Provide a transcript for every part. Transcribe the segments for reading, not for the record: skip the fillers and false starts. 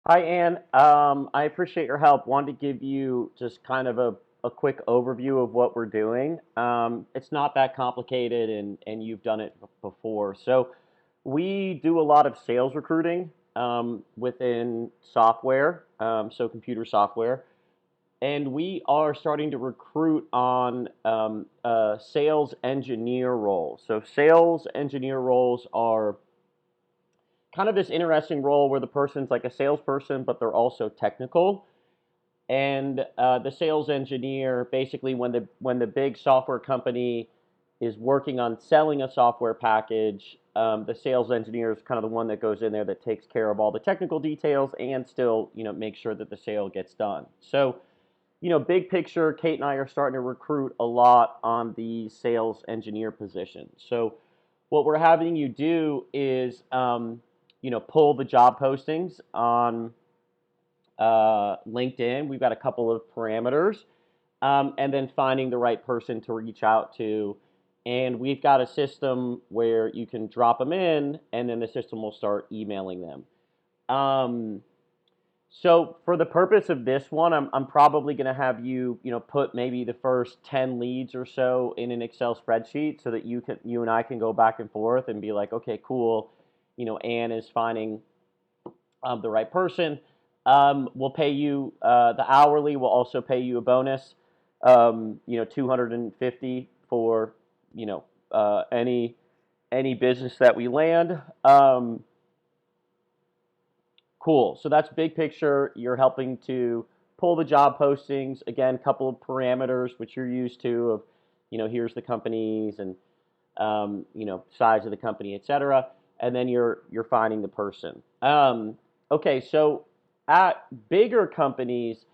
Hi, Ann. I appreciate your help. Wanted to give you just kind of a quick overview of what we're doing. It's not that complicated, and you've done it before. So we do a lot of sales recruiting within software, so computer software, and we are starting to recruit on sales engineer roles. So sales engineer roles are kind of this interesting role where the person's like a salesperson, but they're also technical. And the sales engineer, basically, when the big software company is working on selling a software package, the sales engineer is kind of the one that goes in there that takes care of all the technical details and still, make sure that the sale gets done. So, big picture, Kate and I are starting to recruit a lot on the sales engineer position. So, what we're having you do is, pull the job postings on LinkedIn. We've got a couple of parameters, and then finding the right person to reach out to. And we've got a system where you can drop them in, and then the system will start emailing them. Um, so for the purpose of this one, I'm probably going to have you, put maybe the first 10 leads or so in an Excel spreadsheet so that you and I can go back and forth and be like, okay, cool. Ann is finding the right person. We'll pay you the hourly. We'll also pay you a bonus. 250 for any business that we land. Cool. So that's big picture. You're helping to pull the job postings. Again, couple of parameters which you're used to of, here's the companies and size of the company, etc. And then you're finding the person. Okay, so at bigger companies,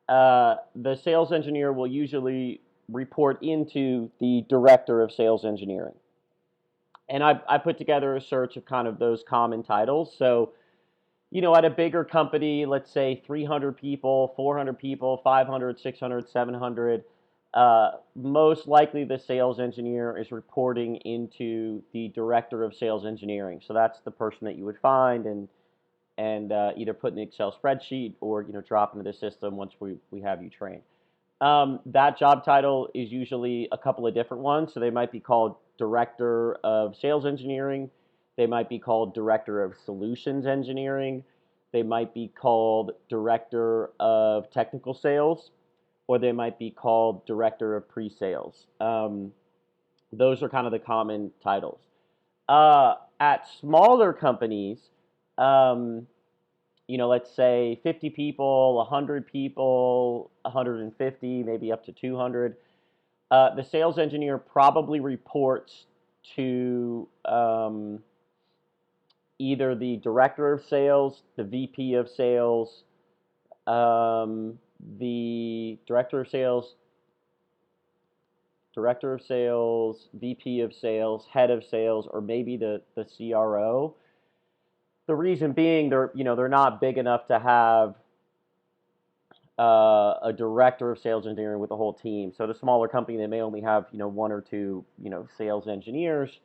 the sales engineer will usually report into the director of sales engineering. And I put together a search of kind of those common titles. So, at a bigger company, let's say 300 people, 400 people, 500, 600, 700, most likely the sales engineer is reporting into the director of sales engineering. So that's the person that you would find and either put in the Excel spreadsheet or drop into the system once we have you trained. That job title is usually a couple of different ones. So they might be called Director of Sales Engineering. They might be called Director of Solutions Engineering. They might be called Director of Technical Sales, or they might be called Director of Pre-Sales. Those are kind of the common titles. At smaller companies, let's say 50 people, 100 people, 150, maybe up to 200. The sales engineer probably reports to either the director of sales, the VP of sales, the director of sales, VP of sales, head of sales, or maybe the CRO. The reason being they're not big enough to have a director of sales engineering with the whole team. So the smaller company, they may only have one or two sales engineers,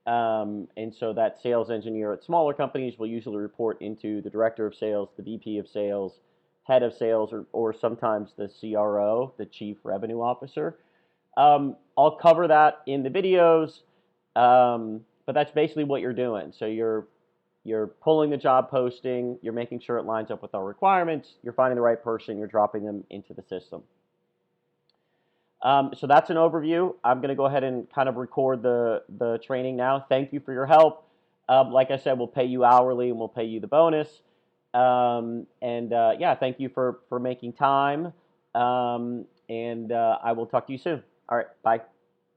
and so that sales engineer at smaller companies will usually report into the director of sales, the VP of sales, head of sales, or sometimes the CRO, the chief revenue officer. I'll cover that in the videos, but that's basically what you're doing. So you're pulling the job posting, you're making sure it lines up with our requirements, you're finding the right person, you're dropping them into the system. So that's an overview. I'm going to go ahead and kind of record the training now. Thank you for your help. Like I said, we'll pay you hourly and we'll pay you the bonus. Yeah, thank you for making time. I will talk to you soon. All right, bye.